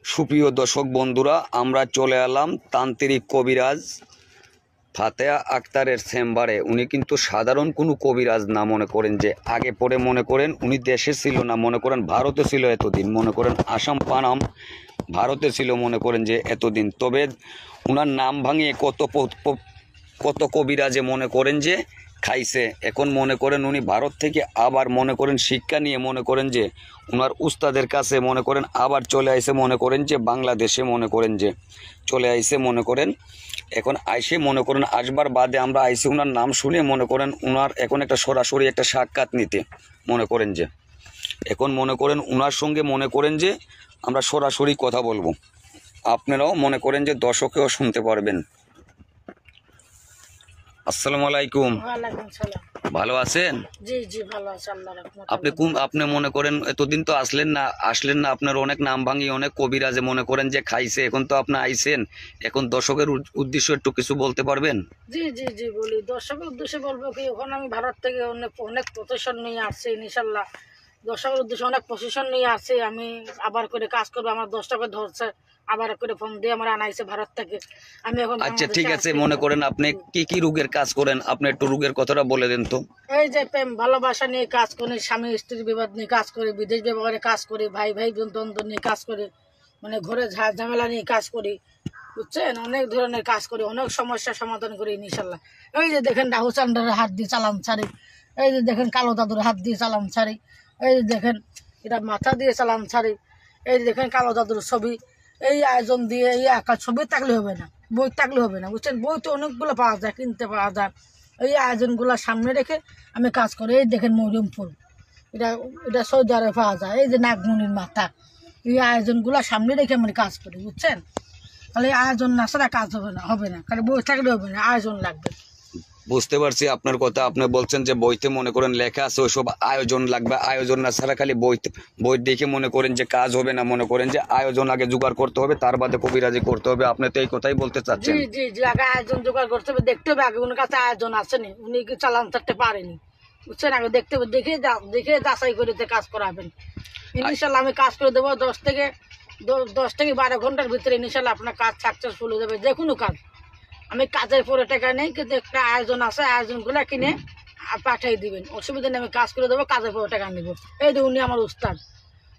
সুপ্রিয় দর্শক বন্ধুরা, আমরা চলে এলাম তান্ত্রিক কবিরাজ ফাতেহা আক্তারের চেম্বারে। উনি কিন্তু সাধারণ কোনো কবিরাজ না, মনে করেন যে আগে পরে মনে করেন উনি দেশে ছিল না, মনে করেন ভারতে ছিল এতদিন, মনে করেন আসাম পানাম ভারতে ছিল মনে করেন যে এতদিন। তবে ওনার নাম ভাঙিয়ে কত কবিরাজে মনে করেন যে খাইছে। এখন মনে করেন উনি ভারত থেকে আবার মনে করেন শিক্ষা নিয়ে মনে করেন যে ওনার উস্তাদের কাছে মনে করেন আবার চলে আইসে, মনে করেন যে বাংলাদেশে মনে করেন যে চলে আইসে। মনে করেন এখন আইসে মনে করেন আসবার বাদে আমরা আইসে ওনার নাম শুনে মনে করেন ওনার এখন একটা সরাসরি একটা সাক্ষাৎ নিতে মনে করেন যে এখন মনে করেন ওনার সঙ্গে মনে করেন যে আমরা সরাসরি কথা বলবো। আপনারাও মনে করেন যে দর্শকেও শুনতে পারবেন। আসসালামু আলাইকুম। ওয়ালাইকুম সালাম। ভালো আছেন? জি জি ভালো আছি, আল্লাহর রহমতে। আপনি মনে করেন এতদিন তো আসলেন না, আপনার অনেক নাম ভাঙি অনেক কবিরাজে মনে করেন যে খাইছে। এখন তো আপনি আইছেন, এখন দর্শকের উদ্দেশ্য একটু কিছু বলতে পারবেন? জি জি জি বলি, দর্শকের উদ্দেশ্যে বলবো কি, এখন আমি ভারত থেকে অনেক প্রতিষ্ঠান নিয়ে আসছি ইনশাল্লাহ। দর্শকের উদ্দেশ্যে অনেক প্রশিক্ষণ নিয়ে আসছি। আমি আবার করে কাজ করবো, আমার 10 টাকা ধরছে, আবার করে ফোন দিয়ে আমার আনাইছে ভারত থেকে। আমি এখন আচ্ছা ঠিক আছে, মনে করেন আপনি কি কি রোগের কাজ করেন, আপনি একটু রোগের কথাটা বলে দেন তো। এই যে প্রেম ভালোবাসা নিয়ে কাজ করি, স্বামী স্ত্রীর বিবাদ নিয়ে কাজ করি, বিদেশ ব্যবহারে কাজ করি, ভাই ভাই দ্বন্দ্ব নিয়ে কাজ করি, মানে ঘরে ঝামেলা নিয়ে কাজ করি, বুঝছেন। অনেক ধরনের কাজ করি, অনেক সমস্যার সমাধান করি ইনশাল্লাহ। এই যে দেখেন রাহু চান্ডারের হাত দিয়ে চালান ছাড়ি, এই যে দেখেন কালো দাদুর হাত দিয়ে চালান ছাড়ি, এই যে দেখেন এটা মাথা দিয়ে চালান ছাড়ি, এই যে দেখেন কালো দাদুর ছবি। এই আয়োজন দিয়ে এই আঁকা ছবি থাকলে হবে না, বই থাকলে হবে না, বুঝছেন। বই তো অনেকগুলো পাওয়া যায়, কিনতে পাওয়া যায়। এই আয়োজনগুলো সামনে রেখে আমি কাজ করি। এই দেখেন মরিয়ম ফুল, এটা এটা সৌদি আরবে পাওয়া যায়। এই যে নাগমণির মাথা, এই আয়োজনগুলো সামনে রেখে আমি কাজ করি, বুঝছেন। তাহলে আয়োজন না ছাড়া কাজ হবে না, কারণ বই থাকলে হবে না, আয়োজন লাগবে। বুঝতে পারছি আপনার কথা। আপনি বলছেন যে বইতে মনে করেন লেখা আছে ওইসব আয়োজন লাগবে, আয়োজন না ছাড়া খালি বই দেখে মনে করেন যে কাজ হবে না, মনে করেন যে আয়োজন আগে জোগাড় করতে হবে, তার বাদে কবিরাজি করতে হবে। আপনি তো এই কথাই বলতে চাচ্ছেন? জি জি জি, আগে আয়োজন জোগাড় করতে হবে, দেখতে হবে আগে উনার কাছে আয়োজন আসেনি, উনি কি চালান থাকতে পারেনি, বুঝছেন। আগে দেখতে হবে, দেখে যাচাই করে কাজ করাবেন ইনশাল্লাহ। আমি কাজ করে দেবো 10 থেকে 12 ঘন্টার ভিতরে ইনশাল্লাহ আপনার কাজ সাকসেসফুল হয়ে যাবে। যে কোনো কাজ, আমি কাজের পরে টাকা নেই, কিন্তু একটা আয়োজন আছে, আয়োজনগুলো কিনে পাঠিয়ে দিবেন, অসুবিধা নেই, আমি কাজ করে দেবো, কাজের পরে টাকা নিব। এই যে উনি আমার উস্তাদ।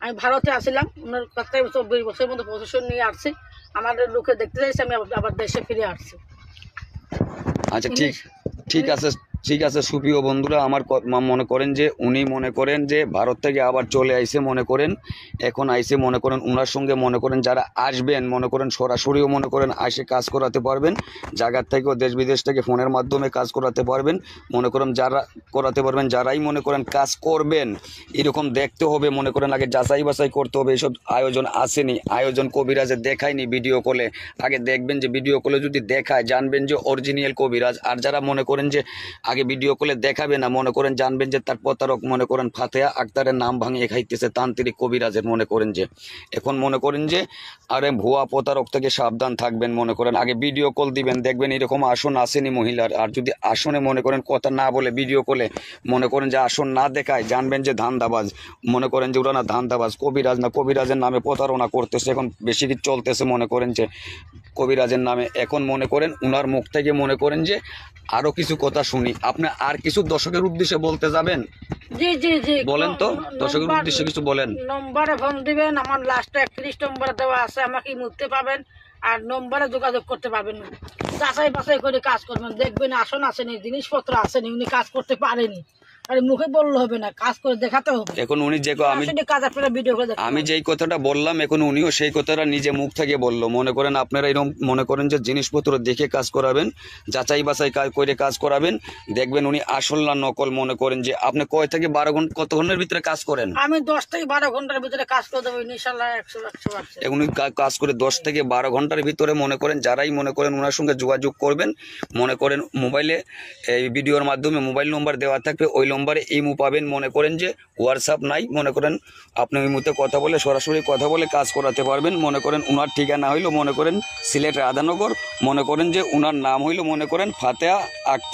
আমি ভারতে আসছিলাম, ওনার কাছ থেকে 24 বছরের মতো প্রশিক্ষণ নিয়ে আসছি। আমাদের লোকে দেখতে চাইছে, আমি আবার দেশে ফিরে আসছি। আচ্ছা ঠিক আছে সুপ্রিয় বন্ধুরা, আমার মনে করেন যে উনি মনে করেন যে ভারত থেকে আবার চলে আইসে, মনে করেন এখন আইসে, মনে করেন ওনার সঙ্গে মনে করেন যারা আসবেন মনে করেন সরাসরিও মনে করেন আসে কাজ করাতে পারবেন, জায়গার থেকেও দেশ বিদেশ থেকে ফোনের মাধ্যমে কাজ করাতে পারবেন, মনে করেন যারা করাতে পারবেন। যারাই মনে করেন কাজ করবেন এরকম দেখতে হবে, মনে করেন আগে যাচাই বাছাই করতে হবে। এইসব আয়োজন আসেনি, আয়োজন কবিরাজে দেখায়নি ভিডিও কলে। আগে দেখবেন যে ভিডিও কলে যদি দেখায় জানবেন যে অরিজিনাল কবিরাজ। আর যারা মনে করেন যে আগে ভিডিও কলে দেখাবে না, মনে করেন জানবেন যে তার প্রতারক, মনে করেন ফাতেহা আক্তারের নাম ভাঙিয়ে খাইতেছে তান্ত্রিক কবিরাজের। মনে করেন যে এখন মনে করেন যে আরে ভুয়া প্রতারক থেকে সাবধান থাকবেন। মনে করেন আগে ভিডিও কল দিবেন, দেখবেন এরকম আসন আসেনি মহিলার। আর যদি আসনে মনে করেন কথা না বলে ভিডিও কলে মনে করেন যে আসন না দেখায়, জানবেন যে ধান্দাবাজ। মনে করেন যে ওরা না ধান্দাবাজ, কবিরাজ না, কবিরাজের নামে প্রতারণা করতেছে। এখন বেশি কিছু চলতেছে মনে করেন যে কবিরাজের নামে। এখন মনে করেন উনার মুখ থেকে মনে করেন যে আরো কিছু কথা শুনি। আপনি আর কিছু দর্শকের উদ্দেশ্যে বলতে যাবেন? জি জি জি বলেন তো, দর্শকের উদ্দেশ্যে কিছু বলেন। নম্বরে ফোন দিবেন, আমার লাস্টে 31 নম্বরে দেওয়া আছে, আমাকে মুছতে পাবেন আর নম্বরে যোগাযোগ করতে পারবেন। যাচাই বাছাই করে কাজ করবেন, দেখবেন আসন আসেনি, জিনিসপত্র আসেনি, উনি কাজ করতে পারেনি। আরে মুখে বললে হবে না, কাজ করে দেখাতে হবে। এখন উনি যে আমি যেই কথাটা বললাম, এখন উনিও সেই কথাটা নিজে মুখ থেকে বললো। মনে করেন আপনারা এরকম মনে করেন যে জিনিসপত্র দেখে কাজ করাবেন, যাচাই বাছাই করে কাজ করাবেন, দেখবেন উনি আসল না নকল। মনে করেন যে আপনি কয় থেকে 12 ঘন্টা, কত ঘন্টার ভিতরে কাজ করেন? আমি 10 থেকে 12 ঘন্টার ভিতরে কাজ করে দেবো ইনশাআল্লাহ, 100%। এখন উনি কাজ করে 10 থেকে 12 ঘন্টার ভিতরে মনে করেন যারাই মনে করেন ওনার সঙ্গে যোগাযোগ করবেন, মনে করেন মোবাইলে এই ভিডিওর মাধ্যমে মোবাইল নম্বর দেওয়া থাকবে, ওই নম্বরে ইমো পাবেন। মনে করেন যে হোয়াটসঅ্যাপ নাই, মনে করেন আপনি ইমোতে কথা বলে সরাসরি কথা বলে কাজ করাতে পারবেন। মনে করেন ওনার ঠিকানা হইলো মনে করেন সিলেট রাধানগর, মনে করেন যে ওনার নাম হইলো মনে করেন ফাতেহা আক্তার।